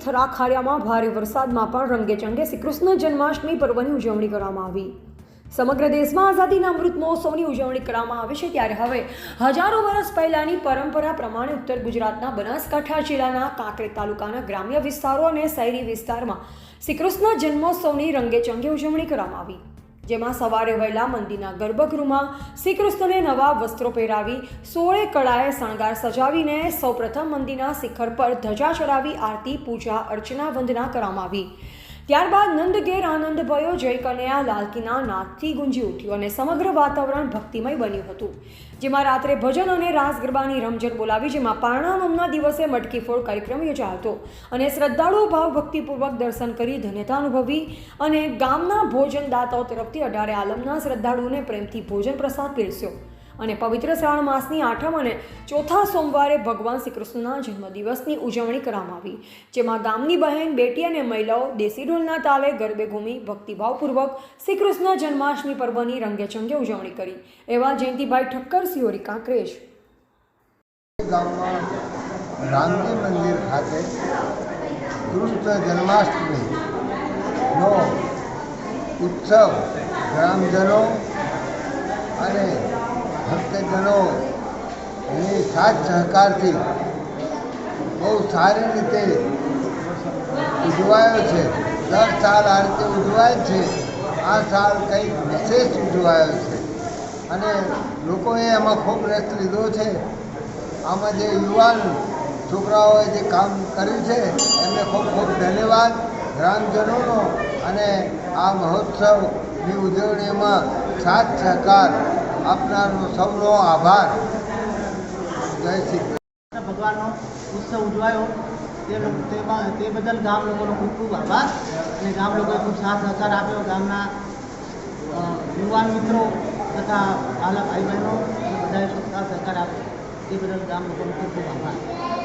થરા ખાડિયામાં ભારે વરસાદમાં પણ રંગેચંગે શ્રી કૃષ્ણ જન્માષ્ટમી પર્વની ઉજવણી કરવામાં આવી। સમગ્ર દેશમાં આઝાદીના અમૃત મહોત્સવની ઉજવણી કરવામાં આવે છે, ત્યારે હવે હજારો વર્ષ પહેલાની પરંપરા પ્રમાણે ઉત્તર ગુજરાતના બનાસકાંઠા જિલ્લાના કાંકરેજ તાલુકાના ગ્રામ્ય વિસ્તારો અને શહેરી વિસ્તારમાં શ્રી કૃષ્ણ જન્મોત્સવની રંગેચંગે ઉજવણી કરવામાં આવી, જેમાં સવારે વહેલા મંદિરના ગર્ભગૃહમાં શ્રી કૃષ્ણને નવા વસ્ત્રો પહેરાવી 16 કળાએ શણગાર સજાવીને સૌપ્રથમ મંદિરના શિખર પર ધજા ચડાવી આરતી, પૂજા, અર્ચના, વંદના કરવામાં આવી। ત્યારબાદ નંદ ઘેર આનંદ ભયો, જય કનૈયા લાલકીના નાદથી ગુંજી ઉઠ્યું અને સમગ્ર વાતાવરણ ભક્તિમય બન્યું હતું, જેમાં રાત્રે ભજન અને રાસ ગરબાની રમઝટ બોલાવી, જેમાં પારણામમના દિવસે મટકી ફોડ કાર્યક્રમ યોજાયો હતો અને શ્રદ્ધાળુઓ ભાવ ભક્તિપૂર્વક દર્શન કરી ધન્યતા અનુભવી અને ગામના ભોજનદાતાઓ તરફથી 18 આલમના શ્રદ્ધાળુઓને પ્રેમથી ભોજન પ્રસાદ પીરસ્યો અને પવિત્ર શ્રાવણ માસની 8મ અને ચોથા સોમવારે ભગવાન શ્રી કૃષ્ણના જન્મદિવસની ઉજવણી કરવામાં આવી, જેમાં ગામની બહેન, બેટી અને મહિલાઓ દેશી ઢોલના તાલે ગરબે ઘૂમી ભક્તિભાવપૂર્વક શ્રી કૃષ્ણ જન્માષ્ટમી પર્વની રંગેચંગે ઉજવણી કરી। એવા જયંતિભાઈ ઠક્કર, સિયોરી, કાંકરેજ। ગામમાં રામજી મંદિર ખાતે કૃષ્ણ જન્માષ્ટમીનો ઉત્સવ ગ્રામજનો અને ભક્તજનોની સાથ સહકારથી બહુ સારી રીતે ઉજવાયો છે। દર સાલ આ રીતે ઉજવાય છે, આ સાલ કંઈક વિશેષ ઉજવાયો છે અને લોકોએ એમાં ખૂબ રસ લીધો છે। આમાં જે યુવાન છોકરાઓએ જે કામ કર્યું છે એમને ખૂબ ખૂબ ધન્યવાદ ગ્રામજનોનો અને આ મહોત્સવની ઉજવણીમાં સાથ સહકાર આપનારનો સૌનો આભાર। જય શ્રી કૃષ્ણ। ભગવાનનો ઉત્સવ ઉજવાયો તે બદલ ગામ લોકોનો ખૂબ ખૂબ આભાર અને ગામ લોકોએ ખૂબ સાથ સહકાર આપ્યો। ગામના યુવાન મિત્રો તથા આલા ભાઈ બહેનો બધાએ સાથ સહકાર આપ્યો, તે બદલ ગામ લોકોનો ખૂબ ખૂબ આભાર।